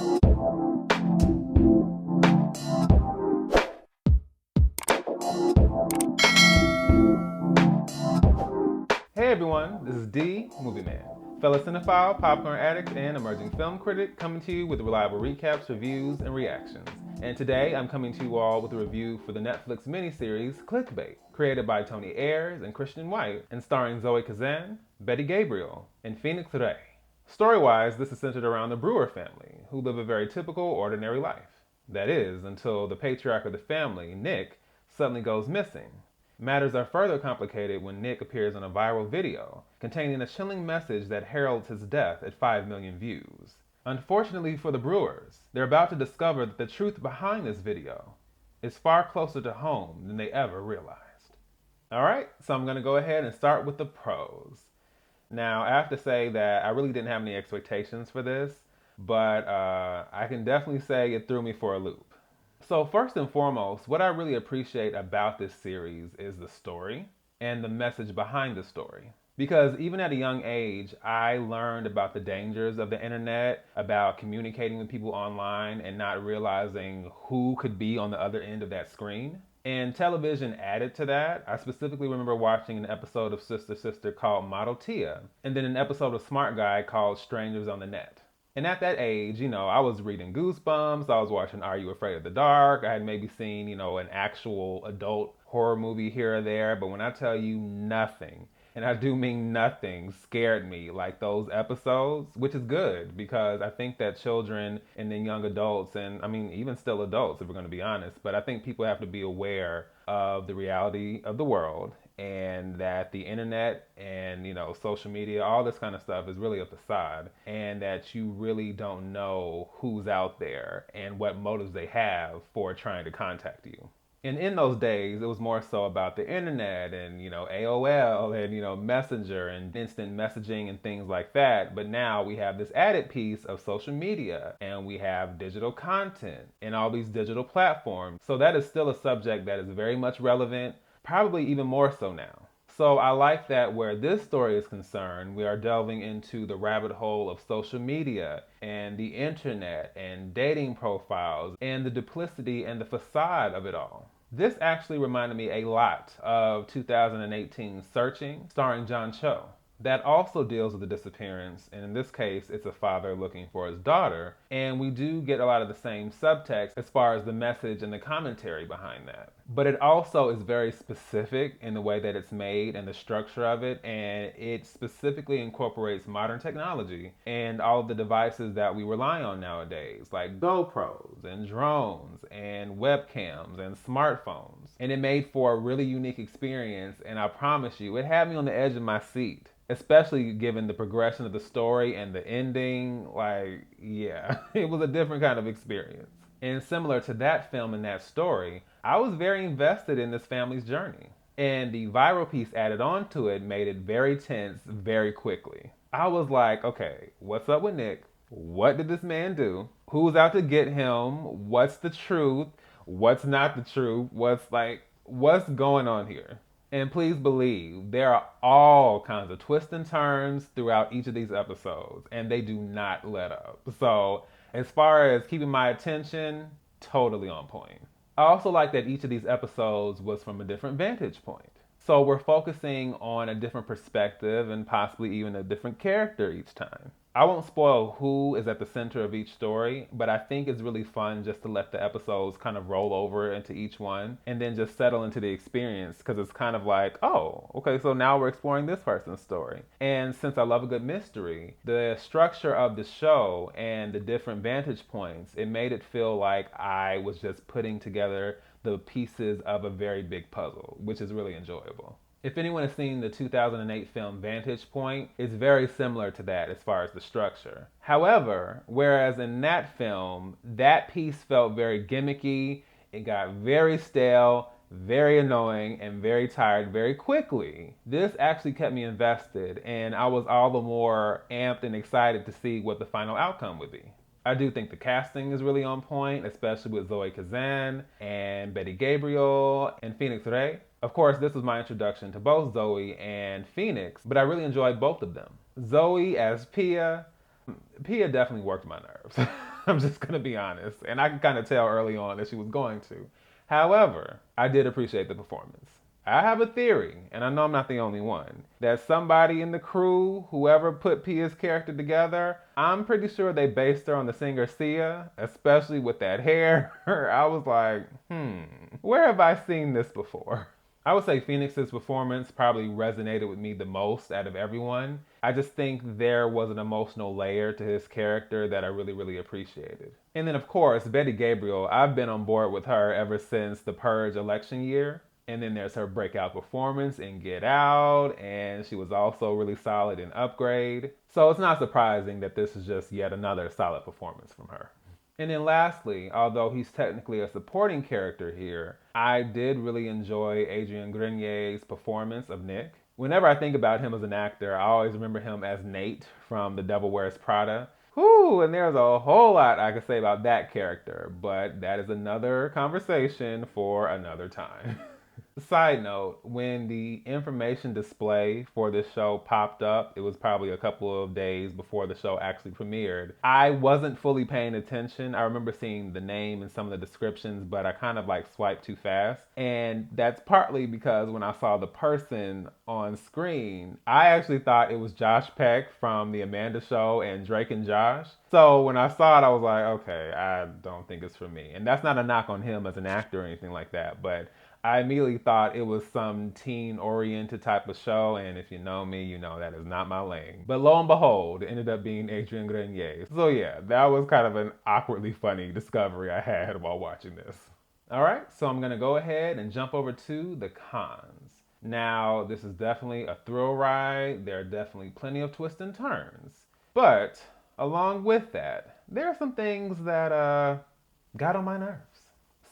Hey everyone, this is D, Movieman, fellow cinephile, popcorn addict, and emerging film critic, coming to you with reliable recaps, reviews, and reactions. And today I'm coming to you all with a review for the Netflix miniseries Clickbait, created by Tony Ayres and Christian White, and starring Zoe Kazan, Betty Gabriel, and Phoenix Raei. Story-wise, this is centered around the Brewer family, who live a very typical, ordinary life. That is, until the patriarch of the family, Nick, suddenly goes missing. Matters are further complicated when Nick appears on a viral video containing a chilling message that heralds his death at 5 million views. Unfortunately for the Brewers, they're about to discover that the truth behind this video is far closer to home than they ever realized. Alright, so I'm going to go ahead and start with the pros. Now, I have to say that I really didn't have any expectations for this, but I can definitely say it threw me for a loop. So first and foremost, what I really appreciate about this series is the story and the message behind the story. Because even at a young age, I learned about the dangers of the internet, about communicating with people online and not realizing who could be on the other end of that screen. And television added to that. I specifically remember watching an episode of Sister Sister called Motell, and then an episode of Smart Guy called Strangers on the Net. And at that age, I was reading Goosebumps, I was watching Are You Afraid of the Dark, I had maybe seen, an actual adult horror movie here or there, but when I tell you nothing, and I do mean nothing, scared me like those episodes, which is good because I think that children and then young adults, and I mean even still adults if we're going to be honest, but I think people have to be aware of the reality of the world and that the internet and social media, all this kind of stuff is really a facade, and that you really don't know who's out there and what motives they have for trying to contact you. And in those days, it was more so about the internet and, AOL and, Messenger and instant messaging and things like that. But now we have this added piece of social media and we have digital content and all these digital platforms. So that is still a subject that is very much relevant, probably even more so now. So I like that where this story is concerned, we are delving into the rabbit hole of social media and the internet and dating profiles and the duplicity and the facade of it all. This actually reminded me a lot of 2018 Searching, starring John Cho. That also deals with the disappearance, and in this case, it's a father looking for his daughter, and we do get a lot of the same subtext as far as the message and the commentary behind that. But it also is very specific in the way that it's made and the structure of it, and it specifically incorporates modern technology and all of the devices that we rely on nowadays, like GoPros and drones and webcams and smartphones. And it made for a really unique experience, and I promise you, it had me on the edge of my seat. Especially given the progression of the story and the ending, it was a different kind of experience. And similar to that film and that story, I was very invested in this family's journey. And the viral piece added on to it made it very tense very quickly. I was like, okay, what's up with Nick? What did this man do? Who's out to get him? What's the truth? What's not the truth? What's going on here? And please believe, there are all kinds of twists and turns throughout each of these episodes, and they do not let up. So, as far as keeping my attention, totally on point. I also like that each of these episodes was from a different vantage point. So we're focusing on a different perspective and possibly even a different character each time. I won't spoil who is at the center of each story, but I think it's really fun just to let the episodes kind of roll over into each one and then just settle into the experience, because it's kind of like, oh, okay, so now we're exploring this person's story. And since I love a good mystery, the structure of the show and the different vantage points, it made it feel like I was just putting together the pieces of a very big puzzle, which is really enjoyable. If anyone has seen the 2008 film Vantage Point, it's very similar to that as far as the structure. However, whereas in that film, that piece felt very gimmicky, it got very stale, very annoying, and very tired very quickly. This actually kept me invested, and I was all the more amped and excited to see what the final outcome would be. I do think the casting is really on point, especially with Zoe Kazan and Betty Gabriel and Phoenix Raei. Of course, this was my introduction to both Zoe and Phoenix, but I really enjoyed both of them. Zoe as Pia definitely worked my nerves. I'm just going to be honest. And I could kind of tell early on that she was going to. However, I did appreciate the performance. I have a theory, and I know I'm not the only one, that somebody in the crew, whoever put Pia's character together, I'm pretty sure they based her on the singer Sia, especially with that hair. I was like, where have I seen this before? I would say Phoenix's performance probably resonated with me the most out of everyone. I just think there was an emotional layer to his character that I really, really appreciated. And then, of course, Betty Gabriel, I've been on board with her ever since the Purge election year. And then there's her breakout performance in Get Out, and she was also really solid in Upgrade. So it's not surprising that this is just yet another solid performance from her. And then lastly, although he's technically a supporting character here, I did really enjoy Adrian Grenier's performance of Nick. Whenever I think about him as an actor, I always remember him as Nate from The Devil Wears Prada. Whew, and there's a whole lot I could say about that character, but that is another conversation for another time. Side note, when the information display for this show popped up, it was probably a couple of days before the show actually premiered. I wasn't fully paying attention. I remember seeing the name and some of the descriptions, but I kind of like swiped too fast. And that's partly because when I saw the person on screen, I actually thought it was Josh Peck from The Amanda Show and Drake and Josh. So when I saw it, I was like, okay, I don't think it's for me. And that's not a knock on him as an actor or anything like that, but I immediately thought it was some teen-oriented type of show, and if you know me, you know that is not my lane. But lo and behold, it ended up being Adrian Grenier. So yeah, that was kind of an awkwardly funny discovery I had while watching this. All right, so I'm gonna go ahead and jump over to the cons. Now, this is definitely a thrill ride. There are definitely plenty of twists and turns. But along with that, there are some things that got on my nerves.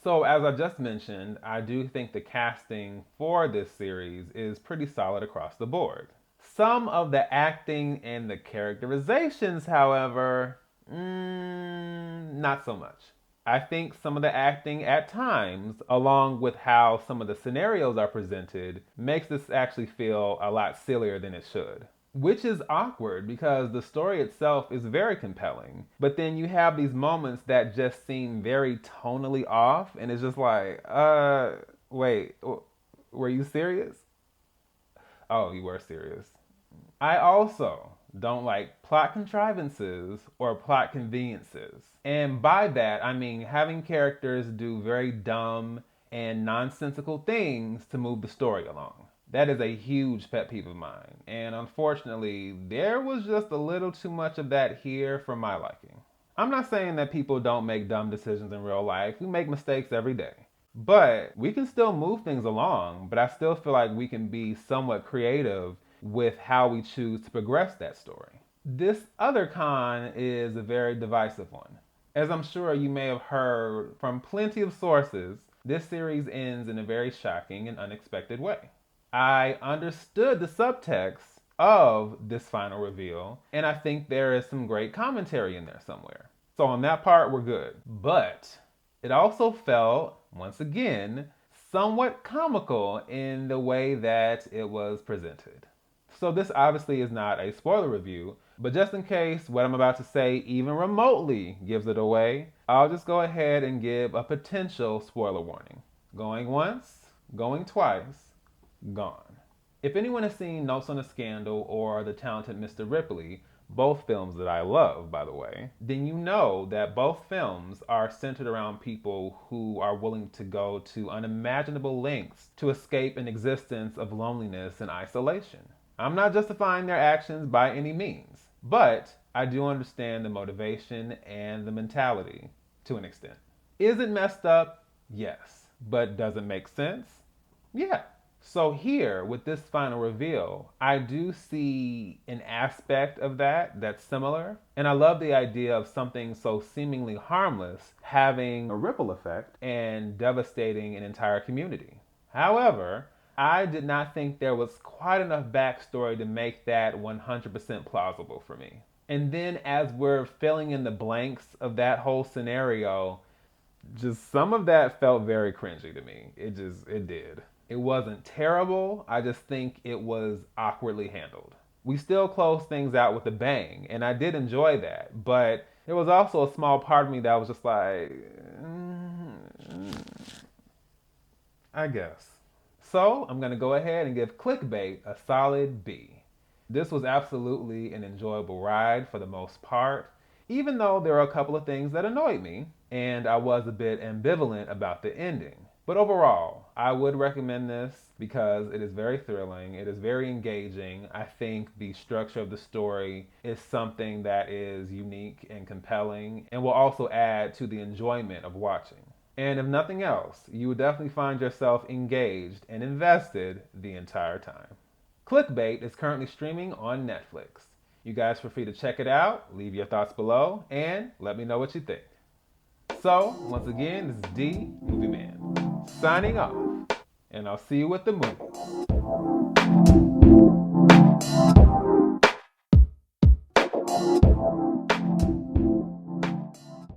So as I just mentioned, I do think the casting for this series is pretty solid across the board. Some of the acting and the characterizations, however, not so much. I think some of the acting at times, along with how some of the scenarios are presented, makes this actually feel a lot sillier than it should. Which is awkward because the story itself is very compelling. But then you have these moments that just seem very tonally off, and it's just like, wait, were you serious? Oh, you were serious. I also don't like plot contrivances or plot conveniences. And by that, I mean having characters do very dumb and nonsensical things to move the story along. That is a huge pet peeve of mine. And unfortunately, there was just a little too much of that here for my liking. I'm not saying that people don't make dumb decisions in real life. We make mistakes every day. But we can still move things along, but I still feel like we can be somewhat creative with how we choose to progress that story. This other con is a very divisive one. As I'm sure you may have heard from plenty of sources, this series ends in a very shocking and unexpected way. I understood the subtext of this final reveal, and I think there is some great commentary in there somewhere. So on that part, we're good. But it also felt, once again, somewhat comical in the way that it was presented. So this obviously is not a spoiler review, but just in case what I'm about to say even remotely gives it away, I'll just go ahead and give a potential spoiler warning. Going once, going twice, gone. If anyone has seen Notes on a Scandal or The Talented Mr. Ripley, both films that I love, by the way, then you know that both films are centered around people who are willing to go to unimaginable lengths to escape an existence of loneliness and isolation. I'm not justifying their actions by any means, but I do understand the motivation and the mentality to an extent. Is it messed up? Yes. But does it make sense? Yeah. So here, with this final reveal, I do see an aspect of that that's similar. And I love the idea of something so seemingly harmless having a ripple effect and devastating an entire community. However, I did not think there was quite enough backstory to make that 100% plausible for me. And then as we're filling in the blanks of that whole scenario, just some of that felt very cringy to me. It did. It wasn't terrible, I just think it was awkwardly handled. We still closed things out with a bang, and I did enjoy that, but There was also a small part of me that was just like, I guess. So I'm going to go ahead and give Clickbait a solid B. This was absolutely an enjoyable ride for the most part, even though there are a couple of things that annoyed me, and I was a bit ambivalent about the ending. But overall, I would recommend this because it is very thrilling, it is very engaging. I think the structure of the story is something that is unique and compelling and will also add to the enjoyment of watching. And if nothing else, you would definitely find yourself engaged and invested the entire time. Clickbait is currently streaming on Netflix. You guys feel free to check it out, leave your thoughts below, and let me know what you think. So, once again, this is D, Movieman, signing off, and I'll see you at the movie.